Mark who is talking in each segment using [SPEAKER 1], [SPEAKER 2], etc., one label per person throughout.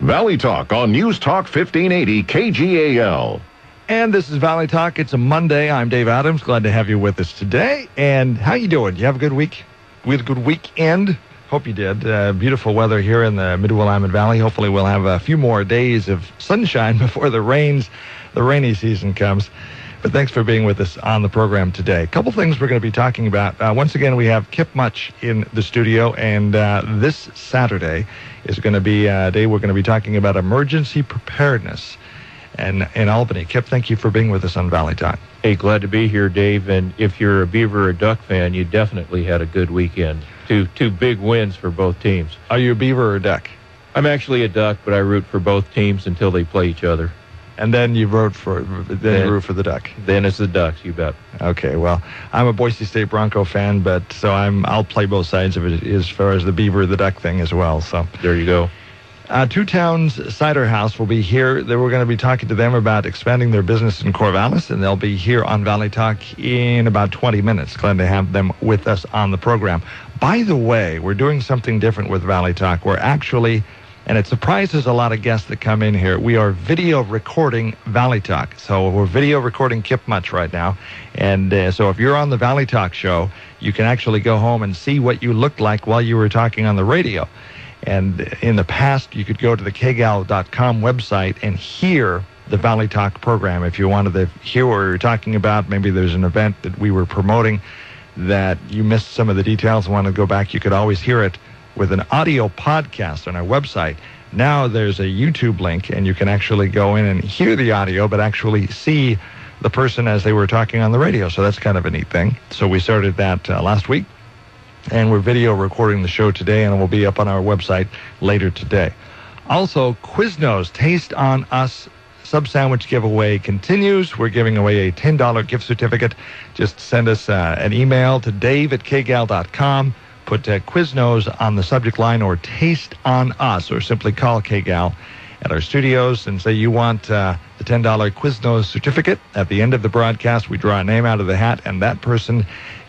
[SPEAKER 1] Valley Talk on News Talk 1580 KGAL.
[SPEAKER 2] And this is Valley Talk. It's a Monday. I'm Dave Adams. Glad to have you with us today. And how you doing? You have a good week? We had a good weekend? Hope you did. Beautiful weather here in the Mid-Willamette Valley. Hopefully we'll have a few more days of sunshine before the rainy season comes. But thanks for being with us on the program today. A couple things we're going to be talking about. Once again, we have Kip Much in the studio, and this Saturday is going to be a day we're going to be talking about emergency preparedness in Albany. Kip, thank you for being with us on Valley Talk.
[SPEAKER 3] Hey, glad to be here, Dave. And if you're a Beaver or Duck fan, you definitely had a good weekend. Two big wins for both teams.
[SPEAKER 2] Are you a Beaver or Duck?
[SPEAKER 3] I'm actually a Duck, but I root for both teams until they play each other.
[SPEAKER 2] And then you root for the Duck.
[SPEAKER 3] Then it's the Ducks, you bet.
[SPEAKER 2] Okay, well, I'm a Boise State Bronco fan, but I'll play both sides of it as far as the Beaver, the Duck thing as well. So
[SPEAKER 3] there you go.
[SPEAKER 2] Two Towns Ciderhouse will be here. We're going to be talking to them about expanding their business in Corvallis, and they'll be here on Valley Talk in about 20 minutes. Glad to have them with us on the program. By the way, we're doing something different with Valley Talk. We're actually, and it surprises a lot of guests that come in here, we are video recording Valley Talk. So we're video recording Kip Much right now. And so if you're on the Valley Talk show, you can actually go home and see what you looked like while you were talking on the radio. And in the past, you could go to the KGAL.com website and hear the Valley Talk program. If you wanted to hear what we were talking about, maybe there's an event that we were promoting that you missed some of the details and want to go back, you could always hear it with an audio podcast on our website. Now there's a YouTube link, and you can actually go in and hear the audio, but actually see the person as they were talking on the radio. So that's kind of a neat thing. So we started that last week. And we're video recording the show today, and it will be up on our website later today. Also, Quiznos Taste on Us sub-sandwich giveaway continues. We're giving away a $10 gift certificate. Just send us an email to dave@kgal.com. Put Quiznos on the subject line, or Taste on Us, or simply call KGAL at our studios and say you want the $10 Quiznos certificate. At the end of the broadcast, we draw a name out of the hat, and that person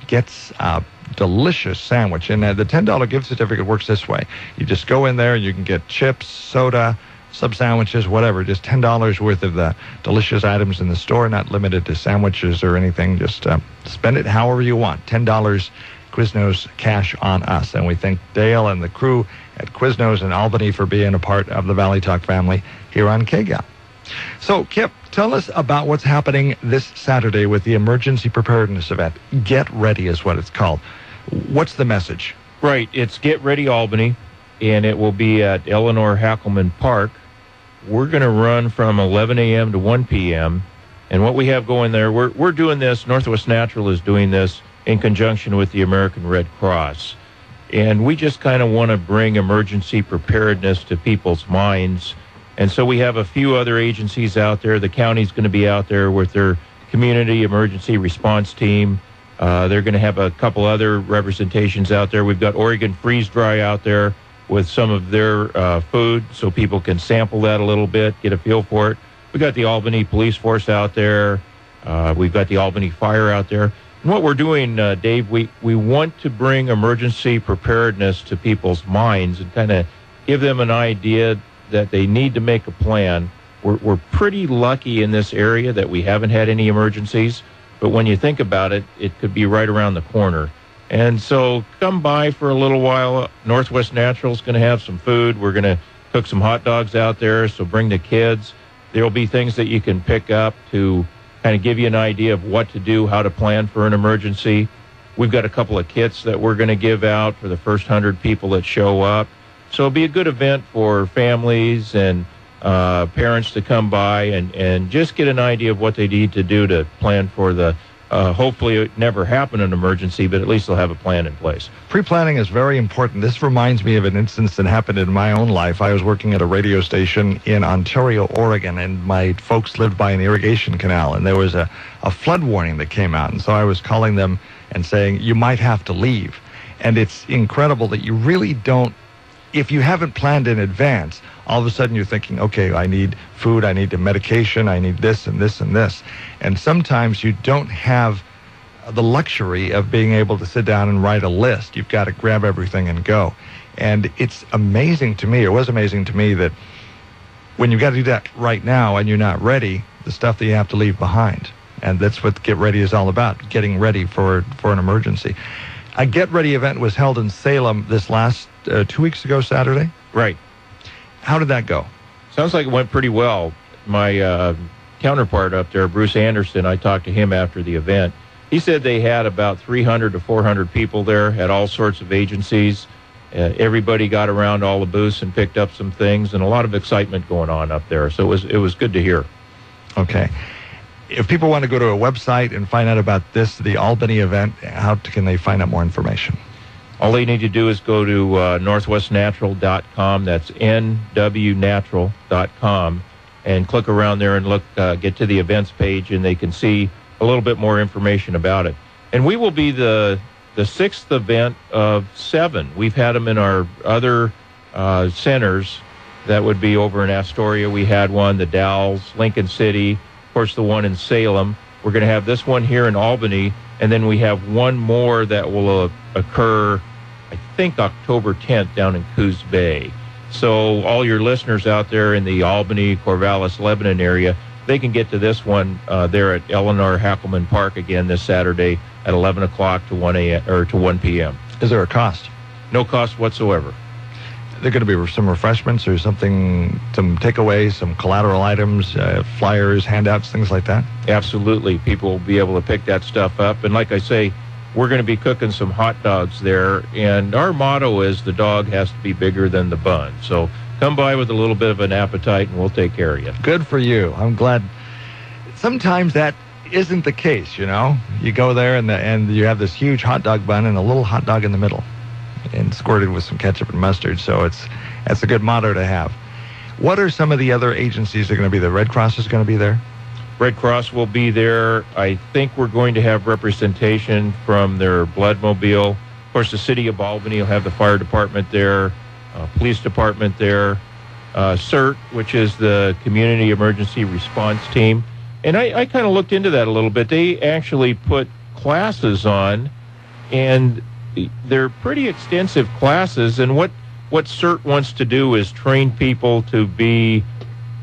[SPEAKER 2] gets delicious sandwich. And the $10 gift certificate works this way. You just go in there and you can get chips, soda, sub-sandwiches, whatever. Just $10 worth of the delicious items in the store, not limited to sandwiches or anything. Just spend it however you want. $10 Quiznos cash on us. And we thank Dale and the crew at Quiznos in Albany for being a part of the Valley Talk family here on KGAL. So, Kip, tell us about what's happening this Saturday with the emergency preparedness event. Get Ready is what it's called. What's the message?
[SPEAKER 3] Right. It's Get Ready Albany, and it will be at Eleanor Hackelman Park. We're going to run from 11 a.m. to 1 p.m., and what we have going there, we're doing this, Northwest Natural is doing this in conjunction with the American Red Cross. And we just kind of want to bring emergency preparedness to people's minds. And so we have a few other agencies out there. The county's going to be out there with their community emergency response team. They're going to have a couple other representations out there. We've got Oregon Freeze Dry out there with some of their food so people can sample that a little bit, get a feel for it. We've got the Albany Police Force out there. We've got the Albany Fire out there. And what we're doing, Dave, we want to bring emergency preparedness to people's minds and kind of give them an idea that they need to make a plan. We're pretty lucky in this area that we haven't had any emergencies, but when you think about it, it could be right around the corner. And so come by for a little while. Northwest Natural is going to have some food. We're going to cook some hot dogs out there, so bring the kids. There will be things that you can pick up to kind of give you an idea of what to do, how to plan for an emergency. We've got a couple of kits that we're going to give out for the first 100 people that show up. So it'll be a good event for families and parents to come by and just get an idea of what they need to do to plan for the, hopefully it never happen an emergency, but at least they'll have a plan in place.
[SPEAKER 2] Pre-planning is very important. This reminds me of an instance that happened in my own life. I was working at a radio station in Ontario, Oregon, and my folks lived by an irrigation canal, and there was a flood warning that came out. And so I was calling them and saying, you might have to leave. And it's incredible that you really don't, if you haven't planned in advance, all of a sudden you're thinking, okay, I need food, I need the medication, I need this and this and this. And sometimes you don't have the luxury of being able to sit down and write a list. You've got to grab everything and go. And it's amazing to me, it was amazing to me that when you've got to do that right now and you're not ready, the stuff that you have to leave behind. And that's what Get Ready is all about, getting ready for an emergency. A Get Ready event was held in Salem this last 2 weeks ago, Saturday.
[SPEAKER 3] Right.
[SPEAKER 2] How did that go?
[SPEAKER 3] Sounds like it went pretty well. My counterpart up there, Bruce Anderson, I talked to him after the event. He said they had about 300 to 400 people there at all sorts of agencies. Everybody got around all the booths and picked up some things, and a lot of excitement going on up there. So it was good to hear. Okay. If people want to go to a website and find out about the Albany event, how can they find out more information? All they need to do is go to northwestnatural.com. That's nwnatural.com, and click around there and get to the events page, and they can see a little bit more information about it. And we will be the sixth event of 7. We've had them in our other centers. That would be over in Astoria. We had one, the Dalles, Lincoln City, of course, the one in Salem. We're going to have this one here in Albany, and then we have one more that will occur, I think, October 10th down in Coos Bay. So all your listeners out there in the Albany, Corvallis, Lebanon area, they can get to this one there at Eleanor Hackelman Park again this Saturday at 11 o'clock to 1 a.m. or to 1 p.m.
[SPEAKER 2] Is there a cost?
[SPEAKER 3] No cost whatsoever.
[SPEAKER 2] There going to be some refreshments or something, some takeaways, some collateral items, flyers, handouts, things like that? Absolutely. People will be able to pick that stuff up. And like I say, we're going to be cooking some hot dogs there. And our motto is the dog has to be bigger than the bun. So come by with a little bit of an appetite, and we'll take care of you. Good for you. I'm glad. Sometimes that isn't the case, you know. You go there, and you have this huge hot dog bun and a little hot dog in the middle, and squirted with some ketchup and mustard. So that's a good motto to have. What are some of the other agencies that are going to be there? Red Cross is going to be there? Red Cross will be there. I think we're going to have representation from their Bloodmobile. Of course, the city of Albany will have the fire department there, police department there, CERT, which is the Community Emergency Response Team. And I kind of looked into that a little bit. They actually put classes on, and they're pretty extensive classes. And what CERT wants to do is train people to be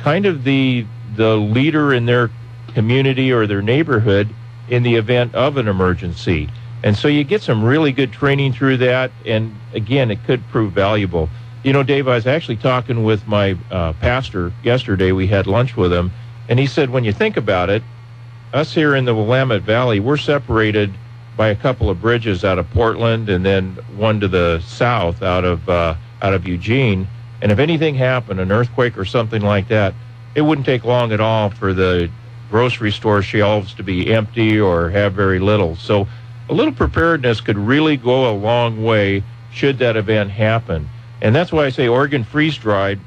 [SPEAKER 2] kind of the leader in their community or their neighborhood in the event of an emergency. And so you get some really good training through that, and again, it could prove valuable. You know, Dave, I was actually talking with my pastor yesterday. We had lunch with him, and he said, when you think about it, us here in the Willamette Valley, we're separated by a couple of bridges out of Portland, and then one to the south out of Eugene. And if anything happened, an earthquake or something like that, it wouldn't take long at all for the grocery store shelves to be empty or have very little. So a little preparedness could really go a long way should that event happen. And that's why I say Oregon Freeze Dried.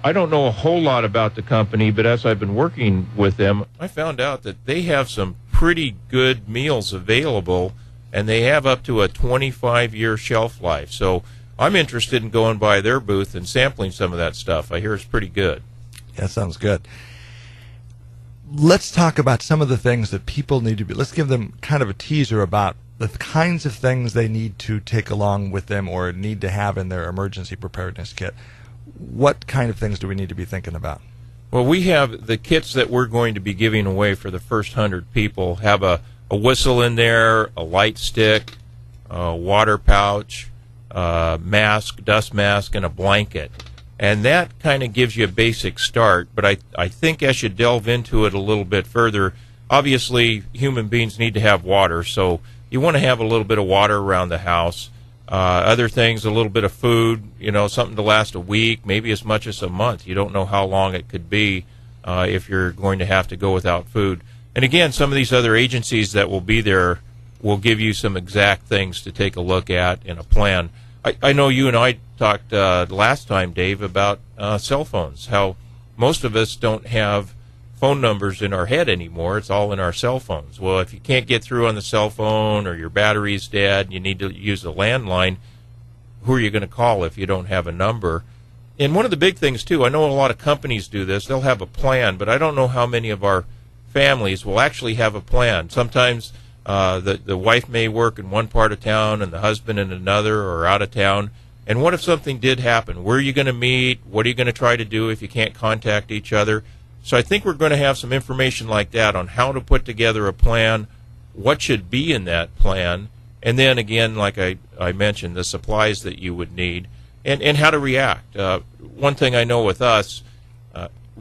[SPEAKER 2] I don't know a whole lot about the company, but as I've been working with them, I found out that they have some pretty good meals available, and they have up to a 25-year shelf life. So I'm interested in going by their booth and sampling some of that stuff. I hear it's pretty good. That sounds good. Let's talk about some of the things that people need to be. Let's give them kind of a teaser about the kinds of things they need to take along with them or need to have in their emergency preparedness kit. What kind of things do we need to be thinking about? Well, we have the kits that we're going to be giving away for the first 100 people. Have a whistle in there, a light stick, a water pouch, mask, dust mask, and a blanket. And that kind of gives you a basic start, but I think as you delve into it a little bit further, obviously human beings need to have water, so you want to have a little bit of water around the house. Other things, a little bit of food, you know, something to last a week, maybe as much as a month. You don't know how long it could be if you're going to have to go without food. And again, some of these other agencies that will be there will give you some exact things to take a look at in a plan. I know you and I talked last time, Dave, about cell phones, how most of us don't have phone numbers in our head anymore. It's all in our cell phones. Well, if you can't get through on the cell phone or your battery's dead, you need to use a landline, who are you going to call if you don't have a number? And one of the big things, too, I know a lot of companies do this. They'll have a plan, but I don't know how many of our families will actually have a plan. Sometimes the wife may work in one part of town and the husband in another or out of town,
[SPEAKER 3] And what if something did happen? Where are you going to meet? What are you going to try to do if you can't contact each other? So I think we're going to have some information like that on how to put together a plan, what should be in that plan, and then again, like I mentioned, the supplies that you would need, and how to react. One thing I know with us,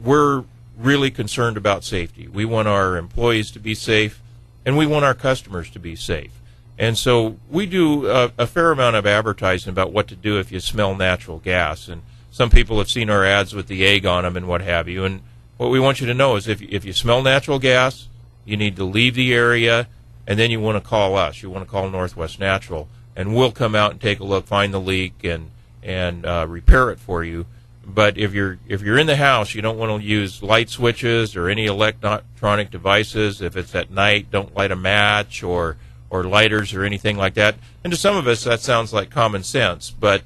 [SPEAKER 3] we're really concerned about safety. We want our employees to be safe, and we want our customers to be safe. And so we do a fair amount of advertising about what to do if you smell natural gas. And some people have seen our ads with the egg on them and what have you. And what we want you to know is if you smell natural gas, you need to leave the area, and then you want to call us. You want to call Northwest Natural, and we'll come out and take a look, find the leak, and repair it for you. But if you're in the house, you don't want to use light switches or any electronic devices. If it's at night, don't light a match or lighters or anything like that. And to some of us, that sounds like common sense. But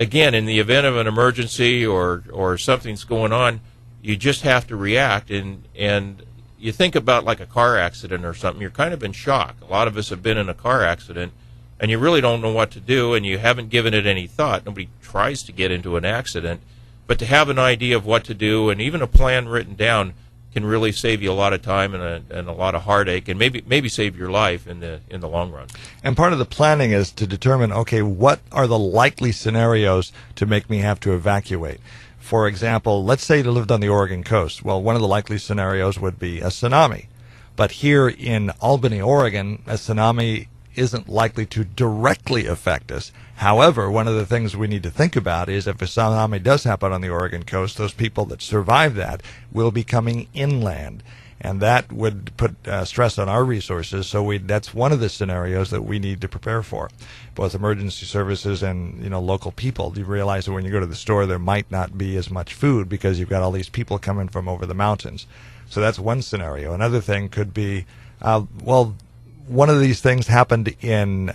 [SPEAKER 3] again, in the event of an emergency or something's going on, you just have to react. And you think about like a car accident or something, you're kind of in shock. A lot of us have been in a car accident, and you really don't know what to do, and you haven't given it any thought. Nobody tries to get into an accident. But to have an idea of what to do and even a plan written down can really save you a lot of time and a lot of heartache, and maybe save your life in the long run.
[SPEAKER 2] And part of the planning is to determine, okay, what are the likely scenarios to make me have to evacuate? For example, let's say you lived on the Oregon coast. Well, one of the likely scenarios would be a tsunami. But here in Albany, Oregon, a tsunami isn't likely to directly affect us. However, one of the things we need to think about is if a tsunami does happen on the Oregon coast, those people that survive that will be coming inland. And that would put stress on our resources. So that's one of the scenarios that we need to prepare for, both emergency services and local people. You realize that when you go to the store, there might not be as much food because you've got all these people coming from over the mountains. So that's one scenario. Another thing could be, one of these things happened in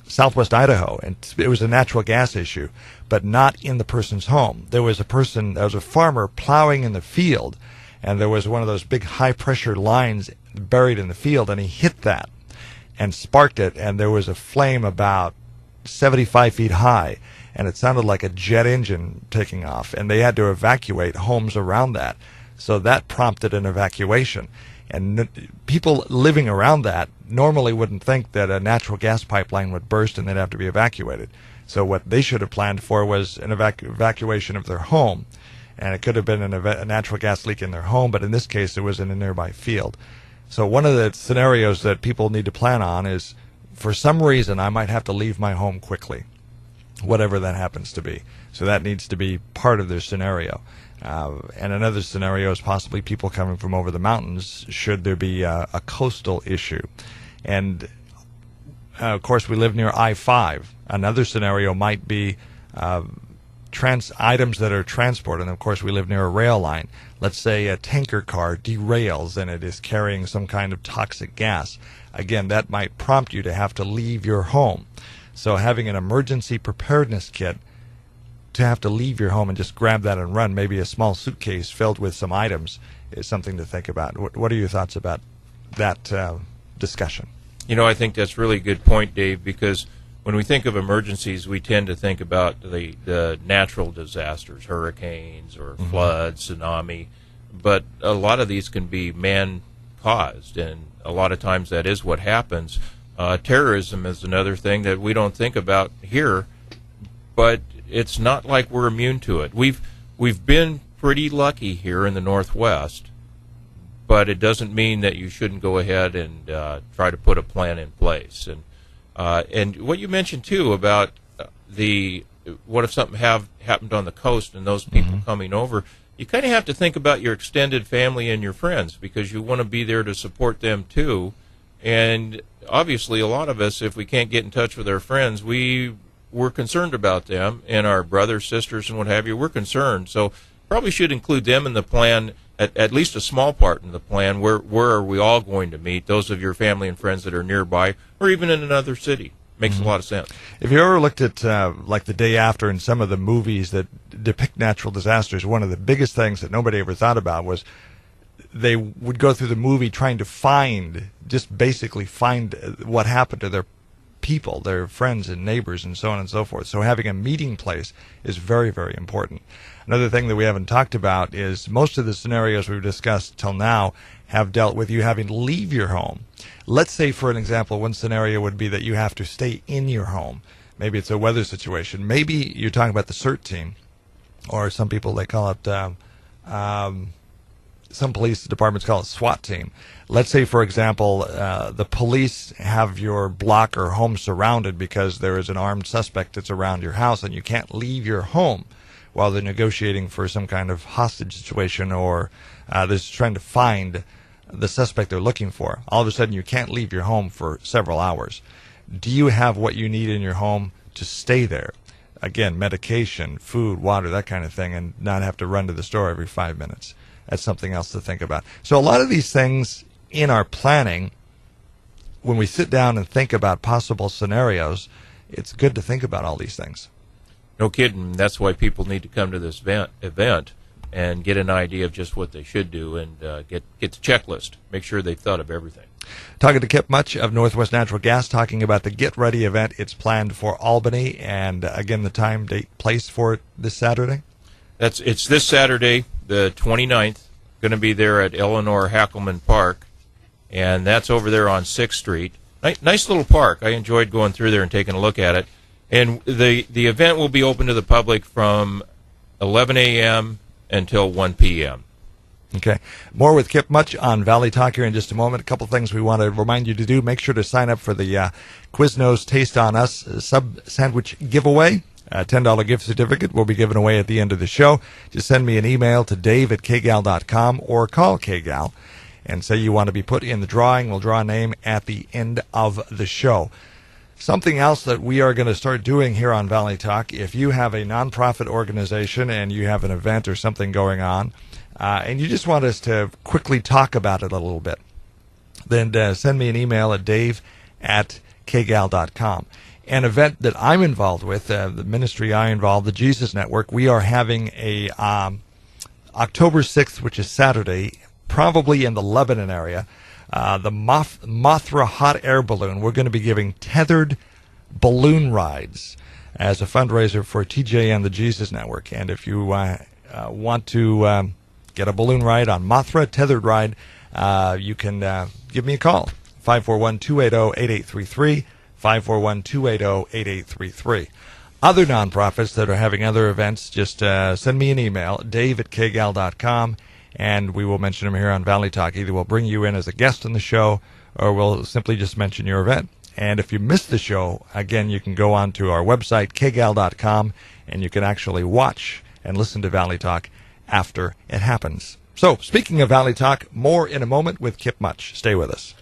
[SPEAKER 2] southwest Idaho, and it was a natural gas issue, but not in the person's home. There was a farmer plowing in the field, and there was one of those big high-pressure lines buried in the field, and he hit that and sparked it, and there was a flame about 75 feet high, and it sounded like a jet engine taking off, and they had to evacuate homes around that. So that prompted an evacuation. And people living around that normally wouldn't think that a natural gas pipeline would burst and they'd have to be evacuated. So what they should have planned for was an evacuation of their home. And it could have been a natural gas leak in their home, but in this case it was in a nearby field. So one of the scenarios that people need to plan on is, for some reason, I might have to leave my home quickly, whatever that happens to be. So that needs to be part of their scenario. And another scenario is possibly people coming from over the mountains should there be a coastal issue. And, of course, we live near I-5. Another scenario might be items that are transported. And, of course, we live near a rail line. Let's say a tanker car derails and it is carrying some kind of toxic gas. Again, that might prompt you to have to leave your home. So having an emergency preparedness kit to have to leave your home and just grab that and run, maybe a small suitcase filled with some items, is something to think about. What are your thoughts about that discussion?
[SPEAKER 3] I think that's really a good point, Dave, because when we think of emergencies, we tend to think about the natural disasters, hurricanes or floods, tsunami, but a lot of these can be man-caused, and a lot of times that is what happens. Terrorism is another thing that we don't think about here, but it's not like we're immune to it. We've been pretty lucky here in the Northwest, but it doesn't mean that you shouldn't go ahead and try to put a plan in place. And what you mentioned too about what if something happened on the coast and those people coming over, you kind of have to think about your extended family and your friends, because you want to be there to support them too. And obviously, a lot of us, if we can't get in touch with our friends, we're concerned about them, and our brothers, sisters, and what have you. We're concerned, so probably should include them in the plan, at least a small part in the plan. Where are we all going to meet? Those of your family and friends that are nearby, or even in another city. Makes a lot of sense.
[SPEAKER 2] If you ever looked at like The Day After and some of the movies that depict natural disasters, one of the biggest things that nobody ever thought about was they would go through the movie trying to basically find what happened to their people, their friends and neighbors and so on and so forth. So having a meeting place is very, very important. Another thing that we haven't talked about is most of the scenarios we've discussed till now have dealt with you having to leave your home. Let's say, for an example, one scenario would be that you have to stay in your home. Maybe it's a weather situation. Maybe you're talking about the CERT team, or some people, they call it, some police departments call it SWAT team. Let's say, for example, the police have your block or home surrounded because there is an armed suspect that's around your house and you can't leave your home while they're negotiating for some kind of hostage situation, or they're trying to find the suspect they're looking for. All of a sudden, you can't leave your home for several hours. Do you have what you need in your home to stay there? Again, medication, food, water, that kind of thing, and not have to run to the store every 5 minutes. That's something else to think about. So a lot of these things in our planning, when we sit down and think about possible scenarios, it's good to think about all these things.
[SPEAKER 3] No kidding. That's why people need to come to this event and get an idea of just what they should do, and get the checklist. Make sure they've thought of everything.
[SPEAKER 2] Talking to Kip Much of Northwest Natural Gas, talking about the Get Ready event. It's planned for Albany, and again, the time, date, place for it this Saturday?
[SPEAKER 3] It's this Saturday, the 29th. Going to be there at Eleanor Hackelman Park, and that's over there on 6th Street. Nice little park. I enjoyed going through there and taking a look at it. And the event will be open to the public from 11 a.m. until 1 p.m.
[SPEAKER 2] Okay. More with Kip Much on Valley Talk here in just a moment. A couple things we want to remind you to do. Make sure to sign up for the Quiznos Taste on Us sub sandwich giveaway. A $10 gift certificate will be given away at the end of the show. Just send me an email to dave@kgal.com or call KGAL and say you want to be put in the drawing. We'll draw a name at the end of the show. Something else that we are going to start doing here on Valley Talk, if you have a nonprofit organization and you have an event or something going on, and you just want us to quickly talk about it a little bit, then send me an email at dave@kgal.com. An event that I'm involved with, the ministry I involve, the Jesus Network, we are having a October 6th, which is Saturday, probably in the Lebanon area, the Mothra hot air balloon. We're going to be giving tethered balloon rides as a fundraiser for TJN, the Jesus Network. And if you want to get a balloon ride on Mothra, tethered ride, you can give me a call, 541-280-8833, 541-280-8833. Other nonprofits that are having other events, just send me an email, dave@kgal.com, and we will mention them here on Valley Talk. Either we'll bring you in as a guest on the show, or we'll simply just mention your event. And if you missed the show, again, you can go on to our website, kgal.com, and you can actually watch and listen to Valley Talk after it happens. So, speaking of Valley Talk, more in a moment with Kip Much. Stay with us.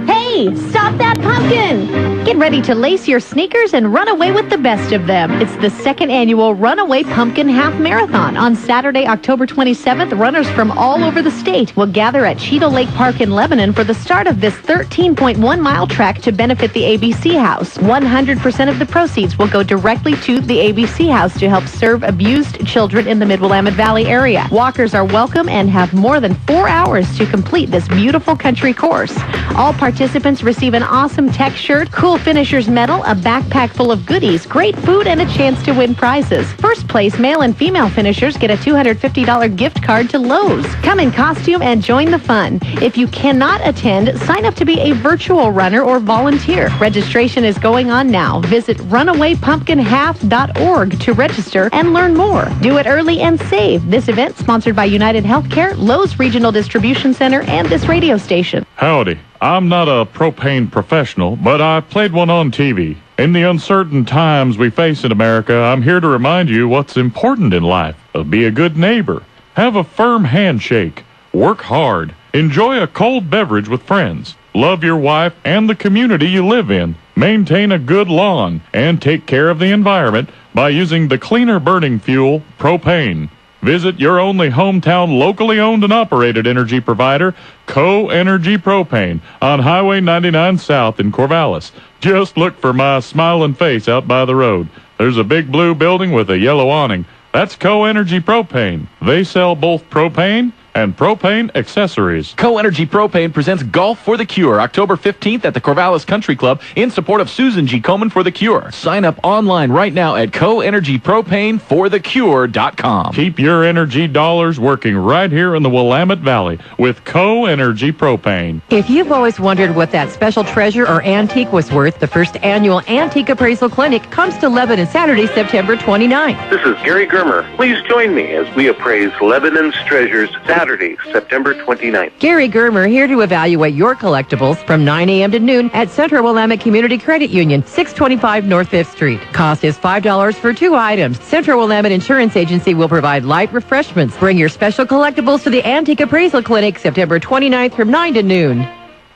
[SPEAKER 4] Hey, stop that pumpkin! Get ready to lace your sneakers and run away with the best of them. It's the second annual Runaway Pumpkin Half Marathon. On Saturday, October 27th, runners from all over the state will gather at Cheetah Lake Park in Lebanon for the start of this 13.1-mile track to benefit the ABC House. 100% of the proceeds will go directly to the ABC House to help serve abused children in the Mid-Willamette Valley area. Walkers are welcome and have more than 4 hours to complete this beautiful country course. All participants receive an awesome tech shirt, cool finisher's medal, a backpack full of goodies, great food, and a chance to win prizes. First place male and female finishers get a $250 gift card to Lowe's. Come in costume and join the fun. If you cannot attend, sign up to be a virtual runner or volunteer. Registration is going on now. Visit runawaypumpkinhalf.org to register and learn more. Do it early and save. This event sponsored by United Healthcare, Lowe's Regional Distribution Center, and this radio station.
[SPEAKER 5] Howdy. I'm not a propane professional, but I played one on TV. In the uncertain times we face in America, I'm here to remind you what's important in life. Be a good neighbor. Have a firm handshake. Work hard. Enjoy a cold beverage with friends. Love your wife and the community you live in. Maintain a good lawn and take care of the environment by using the cleaner burning fuel, propane. Visit your only hometown locally owned and operated energy provider, Co-Energy Propane, on Highway 99 South in Corvallis. Just look for my smiling face out by the road. There's a big blue building with a yellow awning. That's Co-Energy Propane. They sell both propane and propane accessories.
[SPEAKER 6] Co-Energy Propane presents Golf for the Cure, October 15th at the Corvallis Country Club in support of Susan G. Komen for the Cure. Sign up online right now at coenergypropaneforthecure.com.
[SPEAKER 5] Keep your energy dollars working right here in the Willamette Valley with Co-Energy Propane.
[SPEAKER 7] If you've always wondered what that special treasure or antique was worth, the first annual Antique Appraisal Clinic comes to Lebanon Saturday, September 29th.
[SPEAKER 8] This is Gary Germer. Please join me as we appraise Lebanon's treasures Saturday, September 29th.
[SPEAKER 7] Gary Germer here to evaluate your collectibles from 9 a.m. to noon at Central Willamette Community Credit Union, 625 North 5th Street. Cost is $5 for 2 items. Central Willamette Insurance Agency will provide light refreshments. Bring your special collectibles to the Antique Appraisal Clinic September 29th from 9 to noon.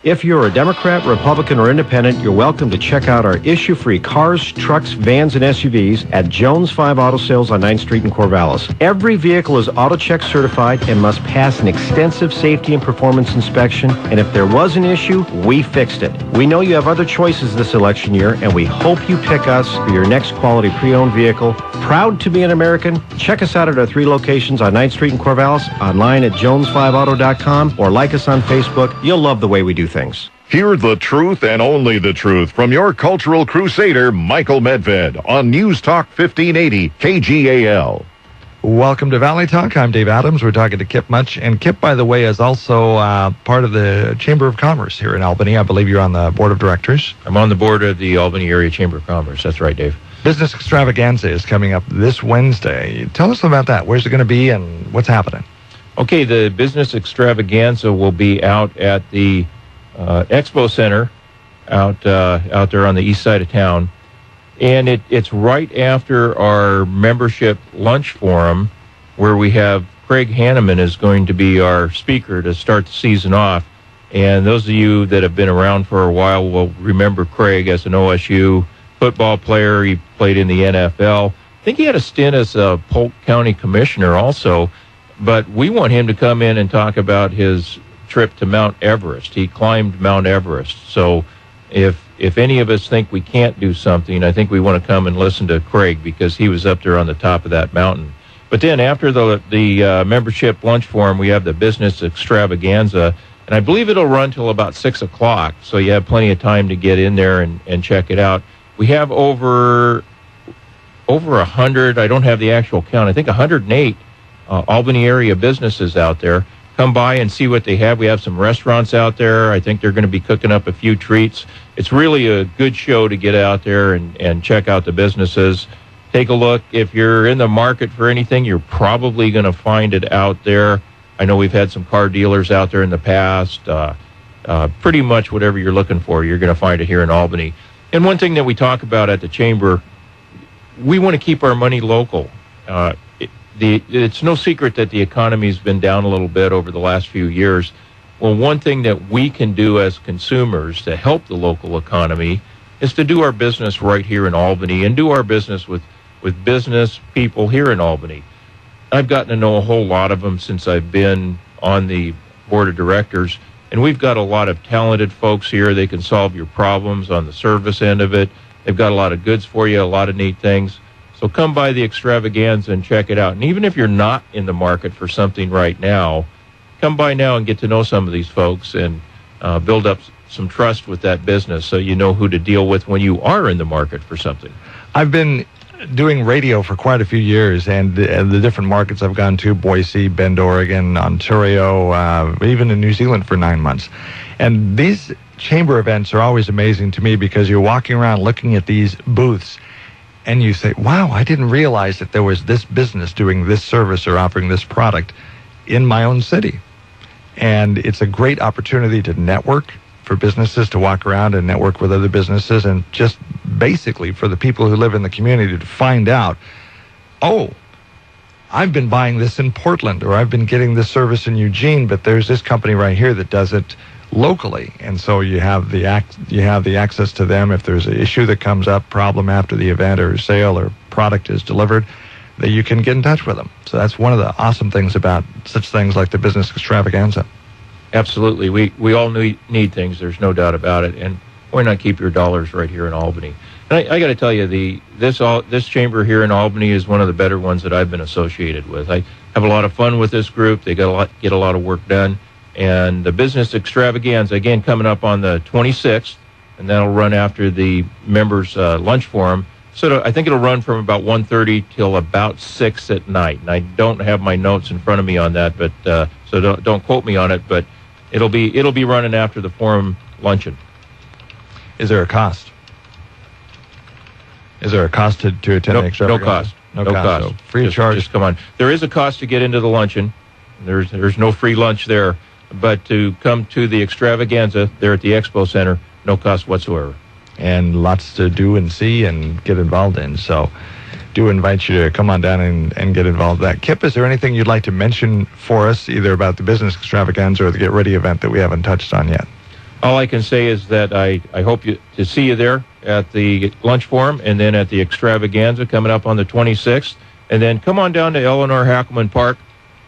[SPEAKER 9] If you're a Democrat, Republican, or Independent, you're welcome to check out our issue-free cars, trucks, vans, and SUVs at Jones 5 Auto Sales on 9th Street in Corvallis. Every vehicle is AutoCheck certified and must pass an extensive safety and performance inspection, and if there was an issue, we fixed it. We know you have other choices this election year, and we hope you pick us for your next quality pre-owned vehicle. Proud to be an American? Check us out at our 3 locations on 9th Street in Corvallis, online at jones5auto.com, or like us on Facebook. You'll love the way we do things.
[SPEAKER 1] Hear the truth and only the truth from your cultural crusader, Michael Medved, on News Talk 1580 KGAL.
[SPEAKER 2] Welcome to Valley Talk. I'm Dave Adams. We're talking to Kip Much. And Kip, by the way, is also part of the Chamber of Commerce here in Albany. I believe you're on the board of directors.
[SPEAKER 3] I'm on the board of the Albany Area Chamber of Commerce. That's right, Dave.
[SPEAKER 2] Business Extravaganza is coming up this Wednesday. Tell us about that. Where's it going to be and what's happening?
[SPEAKER 3] Okay, the Business Extravaganza will be out at the Expo Center out there on the east side of town. And it's right after our membership lunch forum where we have Craig Hanneman is going to be our speaker to start the season off. And those of you that have been around for a while will remember Craig as an OSU football player. He played in the NFL. I think he had a stint as a Polk County commissioner also. But we want him to come in and talk about his trip to Mount Everest. He climbed Mount Everest. So if any of us think we can't do something, I think we want to come and listen to Craig because he was up there on the top of that mountain. But then after the membership lunch forum, we have the Business Extravaganza, and I believe it'll run till about 6 o'clock, so you have plenty of time to get in there and check it out. We have over 100, I don't have the actual count, I think 108 Albany area businesses out there. Come by and see what they have. We have some restaurants out there. I think they're going to be cooking up a few treats. It's really a good show to get out there and check out the businesses. Take a look. If you're in the market for anything, you're probably going to find it out there. I know we've had some car dealers out there in the past. Pretty much whatever you're looking for, you're going to find it here in Albany. And one thing that we talk about at the Chamber, we want to keep our money local. It's no secret that the economy's been down a little bit over the last few years. Well, one thing that we can do as consumers to help the local economy is to do our business right here in Albany and do our business with business people here in Albany. I've gotten to know a whole lot of them since I've been on the board of directors, and we've got a lot of talented folks here. They can solve your problems on the service end of it. They've got a lot of goods for you, a lot of neat things. So come by the extravaganza and check it out. And even if you're not in the market for something right now, come by now and get to know some of these folks and build up some trust with that business so you know who to deal with when you are in the market for something.
[SPEAKER 2] I've been doing radio for quite a few years, and the different markets I've gone to, Boise, Bend, Oregon, Ontario, even in New Zealand for 9 months. And these chamber events are always amazing to me because you're walking around looking at these booths and you say, wow, I didn't realize that there was this business doing this service or offering this product in my own city. And it's a great opportunity to network for businesses, to walk around and network with other businesses, and just basically for the people who live in the community to find out, oh, I've been buying this in Portland, or I've been getting this service in Eugene, but there's this company right here that does it locally. And so you have the access to them if there's an issue that comes up, problem after the event or sale or product is delivered, that you can get in touch with them. So that's one of the awesome things about such things like the Business Extravaganza.
[SPEAKER 3] Absolutely. We all need things, there's no doubt about it. And why not keep your dollars right here in Albany? And I got to tell you, this chamber here in Albany is one of the better ones that I've been associated with. I have a lot of fun with this group. They get a lot of work done. And the business extravaganza, again, coming up on the 26th, and that'll run after the members' lunch forum. So I think it'll run from about 1:30 till about 6 at night. And I don't have my notes in front of me on that, but so don't quote me on it. But it'll be running after the forum luncheon.
[SPEAKER 2] Is there a cost? Is there a cost to attend the extravaganza?
[SPEAKER 3] No cost.
[SPEAKER 2] So free of charge.
[SPEAKER 3] Just come on. There is a cost to get into the luncheon. There's no free lunch there. But to come to the extravaganza there at the Expo Center, no cost whatsoever.
[SPEAKER 2] And lots to do and see and get involved in. So do invite you to come on down and get involved in that. Kip, is there anything you'd like to mention for us, either about the business extravaganza or the Get Ready event that we haven't touched on yet?
[SPEAKER 3] All I can say is that I hope to see you there at the lunch forum and then at the extravaganza coming up on the 26th. And then come on down to Eleanor Hackelman Park.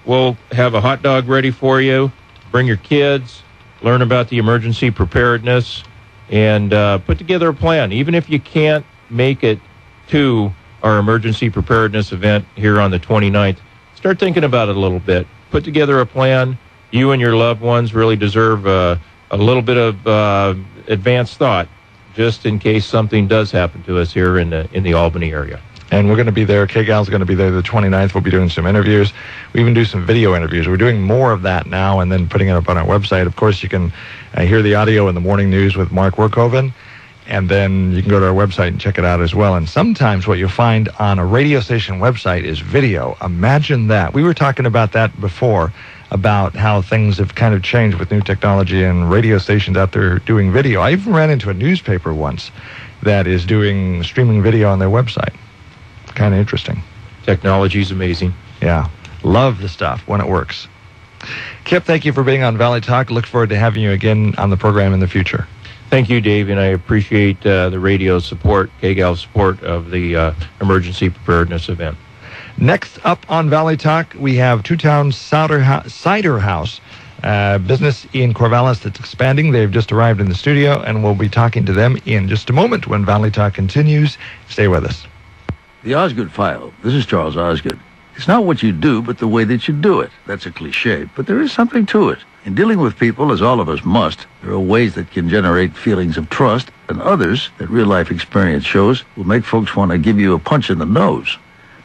[SPEAKER 3] We'll have a hot dog ready for you. Bring your kids, learn about the emergency preparedness, and put together a plan. Even if you can't make it to our emergency preparedness event here on the 29th, start thinking about it a little bit. Put together a plan. You and your loved ones really deserve a little bit of advanced thought, just in case something does happen to us here in the Albany area.
[SPEAKER 2] And we're going to be there. KGAL's going to be there the 29th. We'll be doing some interviews. We even do some video interviews. We're doing more of that now and then putting it up on our website. Of course, you can hear the audio in the morning news with Mark Workhoven, and then you can go to our website and check it out as well. And sometimes what you'll find on a radio station website is video. Imagine that. We were talking about that before, about how things have kind of changed with new technology and radio stations out there doing video. I even ran into a newspaper once that is doing streaming video on their website. Kind of interesting.
[SPEAKER 3] Technology's amazing.
[SPEAKER 2] Yeah. Love the stuff when it works. Kip, thank you for being on Valley Talk. Look forward to having you again on the program in the future.
[SPEAKER 3] Thank you, Dave, and I appreciate the radio support, KGAL support of the emergency preparedness event.
[SPEAKER 2] Next up on Valley Talk, we have Two Towns Ciderhouse, business in Corvallis that's expanding. They've just arrived in the studio, and we'll be talking to them in just a moment when Valley Talk continues. Stay with us.
[SPEAKER 10] The Osgood File. This is Charles Osgood. It's not what you do, but the way that you do it. That's a cliche, but there is something to it. In dealing with people, as all of us must, there are ways that can generate feelings of trust, and others that real-life experience shows will make folks want to give you a punch in the nose.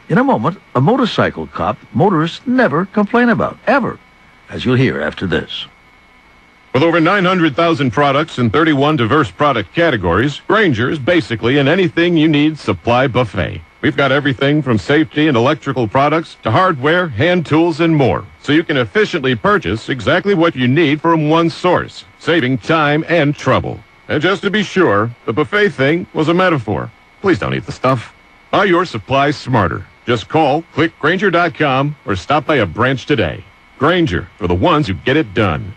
[SPEAKER 10] In a moment, a motorcycle cop motorists never complain about, ever, as you'll hear after this.
[SPEAKER 11] With over 900,000 products in 31 diverse product categories, Grainger is basically an anything you need supply buffet. We've got everything from safety and electrical products to hardware, hand tools, and more, so you can efficiently purchase exactly what you need from one source, saving time and trouble. And just to be sure, the buffet thing was a metaphor. Please don't eat the stuff. Buy your supplies smarter. Just call, click Grainger.com, or stop by a branch today. Grainger, for the ones who get it done.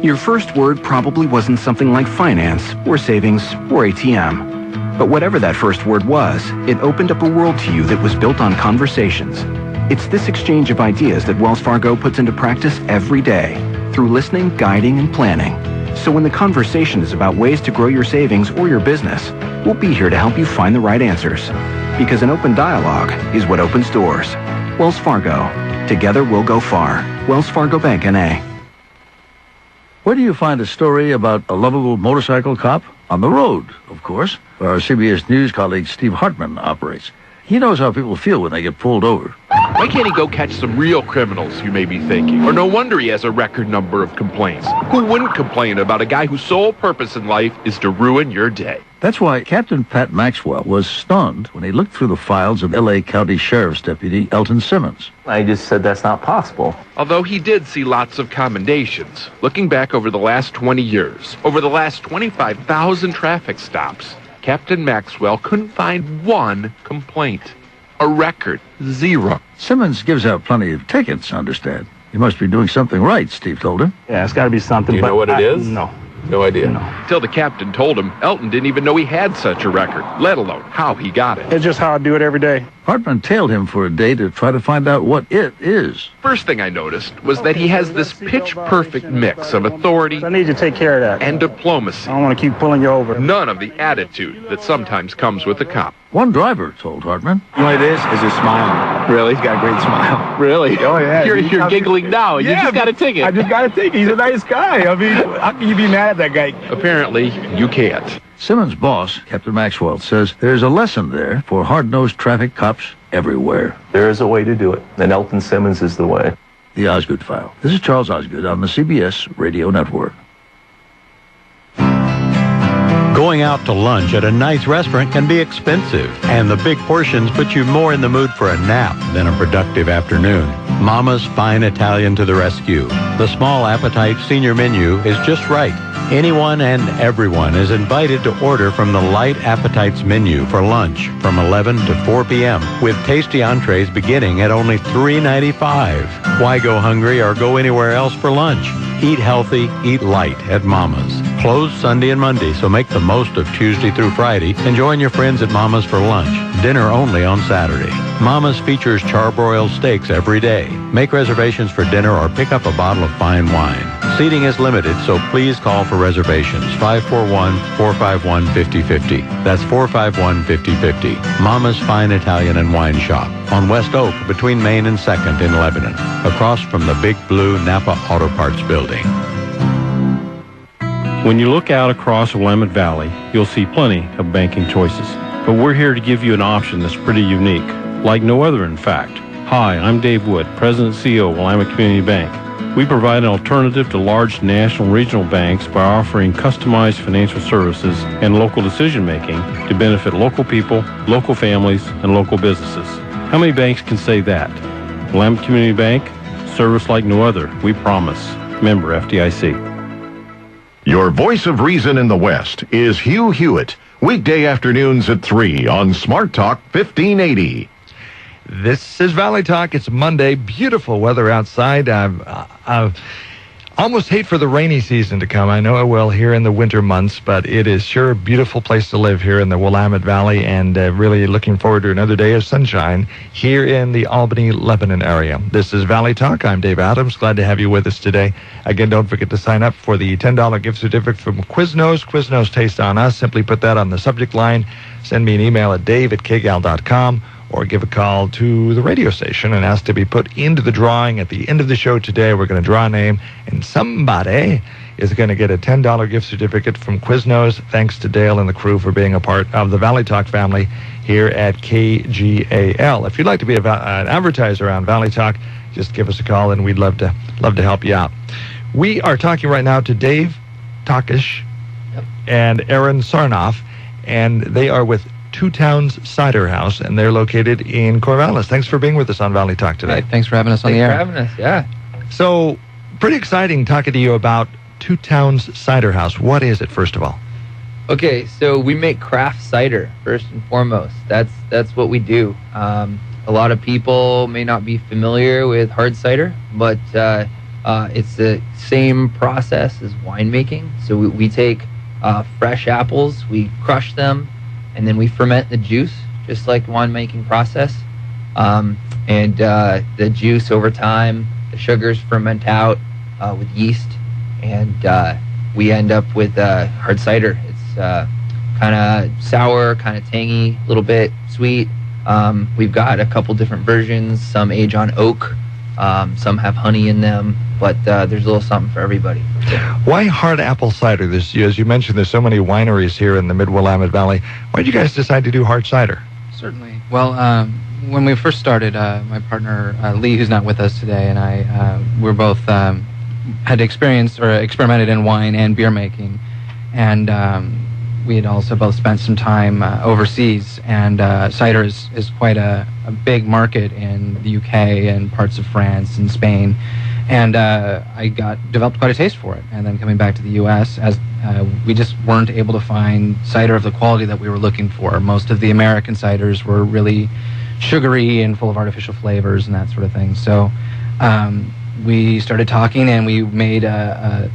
[SPEAKER 12] Your first word probably wasn't something like finance, or savings, or ATM. But whatever that first word was, it opened up a world to you that was built on conversations. It's this exchange of ideas that Wells Fargo puts into practice every day, through listening, guiding, and planning. So when the conversation is about ways to grow your savings or your business, we'll be here to help you find the right answers. Because an open dialogue is what opens doors. Wells Fargo. Together we'll go far. Wells Fargo Bank, N.A.
[SPEAKER 10] Where do you find a story about a lovable motorcycle cop? On the road, of course, where our CBS News colleague Steve Hartman operates. He knows how people feel when they get pulled over.
[SPEAKER 13] Why can't he go catch some real criminals, you may be thinking? Or no wonder he has a record number of complaints. Who wouldn't complain about a guy whose sole purpose in life is to ruin your day?
[SPEAKER 10] That's why Captain Pat Maxwell was stunned when he looked through the files of L.A. County Sheriff's Deputy Elton Simmons.
[SPEAKER 14] I just said that's not possible.
[SPEAKER 13] Although he did see lots of commendations. Looking back over the last 20 years, over the last 25,000 traffic stops, Captain Maxwell couldn't find one complaint. A record. Zero.
[SPEAKER 10] Simmons gives out plenty of tickets, understand. He must be doing something right, Steve told him.
[SPEAKER 14] Yeah, it's got to be something.
[SPEAKER 13] Do you know what it is?
[SPEAKER 14] No.
[SPEAKER 13] No idea. Until the captain told him, Elton didn't even know he had such a record, let alone how he got it.
[SPEAKER 15] It's just how I do it every day.
[SPEAKER 10] Hartman tailed him for a day to try to find out what it is.
[SPEAKER 13] First thing I noticed was that he has this pitch-perfect mix of authority
[SPEAKER 15] I need to take care of that.
[SPEAKER 13] and diplomacy.
[SPEAKER 15] I don't want to keep pulling you over.
[SPEAKER 13] None of the attitude that sometimes comes with a cop.
[SPEAKER 10] One driver told Hartman.
[SPEAKER 16] You know what it is his smile. Really? He's got a great smile.
[SPEAKER 6] Really?
[SPEAKER 16] Oh, yeah.
[SPEAKER 6] You're giggling now. You just got a ticket.
[SPEAKER 16] I just got a ticket. He's a nice guy. I mean, how can you be mad at that guy?
[SPEAKER 13] Apparently, you can't.
[SPEAKER 10] Simmons' boss, Captain Maxwell, says there's a lesson there for hard-nosed traffic cops everywhere.
[SPEAKER 14] There is a way to do it, and Elton Simmons is the way.
[SPEAKER 10] The Osgood File. This is Charles Osgood on the CBS Radio Network.
[SPEAKER 17] Going out to lunch at a nice restaurant can be expensive, and the big portions put you more in the mood for a nap than a productive afternoon. Mama's Fine Italian to the rescue. The small appetite senior menu is just right. Anyone and everyone is invited to order from the Light Appetites menu for lunch from 11 to 4 p.m. with tasty entrees beginning at only $3.95. Why go hungry or go anywhere else for lunch? Eat healthy, eat light at Mama's. Closed Sunday and Monday, so make the most of Tuesday through Friday and join your friends at Mama's for lunch. Dinner only on Saturday. Mama's features charbroiled steaks every day. Make reservations for dinner or pick up a bottle of fine wine. Seating is limited, so please call for reservations. 541-451-5050. That's 451-5050. Mama's Fine Italian and Wine Shop on West Oak between Main and 2nd in Lebanon, across from the big blue Napa Auto Parts building.
[SPEAKER 18] When you look out across Willamette Valley, you'll see plenty of banking choices. But we're here to give you an option that's pretty unique, like no other in fact. Hi, I'm Dave Wood, President and CEO of Willamette Community Bank. We provide an alternative to large national and regional banks by offering customized financial services and local decision-making to benefit local people, local families, and local businesses. How many banks can say that? Willamette Community Bank, service like no other, we promise. Member FDIC.
[SPEAKER 1] Your voice of reason in the West is Hugh Hewitt. Weekday afternoons at 3 on Smart Talk 1580.
[SPEAKER 2] This is Valley Talk. It's Monday. Beautiful weather outside. I almost hate for the rainy season to come. I know it will here in the winter months, but it is sure a beautiful place to live here in the Willamette Valley, and really looking forward to another day of sunshine here in the Albany, Lebanon area. This is Valley Talk. I'm Dave Adams. Glad to have you with us today. Again, don't forget to sign up for the $10 gift certificate from Quiznos. Quiznos Taste on Us. Simply put that on the subject line. Send me an email at dave@kgal.com. or give a call to the radio station and ask to be put into the drawing. At the end of the show today, we're going to draw a name, and somebody is going to get a $10 gift certificate from Quiznos. Thanks to Dale and the crew for being a part of the Valley Talk family here at KGAL. If you'd like to be an advertiser on Valley Talk, just give us a call, and we'd love to help you out. We are talking right now to Dave Takush and Aaron Sarnoff, and they are with Two Towns Ciderhouse, and they're located in Corvallis. Thanks for being with us on Valley Talk today.
[SPEAKER 19] Hey, thanks for having us on the air.
[SPEAKER 20] Thanks for having us, yeah.
[SPEAKER 2] So, pretty exciting talking to you about Two Towns Ciderhouse. What is it, first of all?
[SPEAKER 20] Okay, so we make craft cider, first and foremost. That's what we do. A lot of people may not be familiar with hard cider, but it's the same process as winemaking. So we take fresh apples, we crush them, and then we ferment the juice, just like the winemaking process. And the juice over time, the sugars ferment out with yeast, and we end up with hard cider. It's kind of sour, kind of tangy, a little bit sweet. We've got a couple different versions. Some age on oak, some have honey in them, but there's a little something for everybody.
[SPEAKER 2] Why hard apple cider? As you mentioned, there's so many wineries here in the Mid-Willamette Valley. Why did you guys decide to do hard cider?
[SPEAKER 19] Certainly. Well, when we first started, my partner, Lee, who's not with us today, and I, we're both had experienced or experimented in wine and beer making. And we had also both spent some time overseas, and cider is quite a big market in the UK and parts of France and Spain. And I developed quite a taste for it. And then coming back to the U.S., as we just weren't able to find cider of the quality that we were looking for. Most of the American ciders were really sugary and full of artificial flavors and that sort of thing. So we started talking, and we made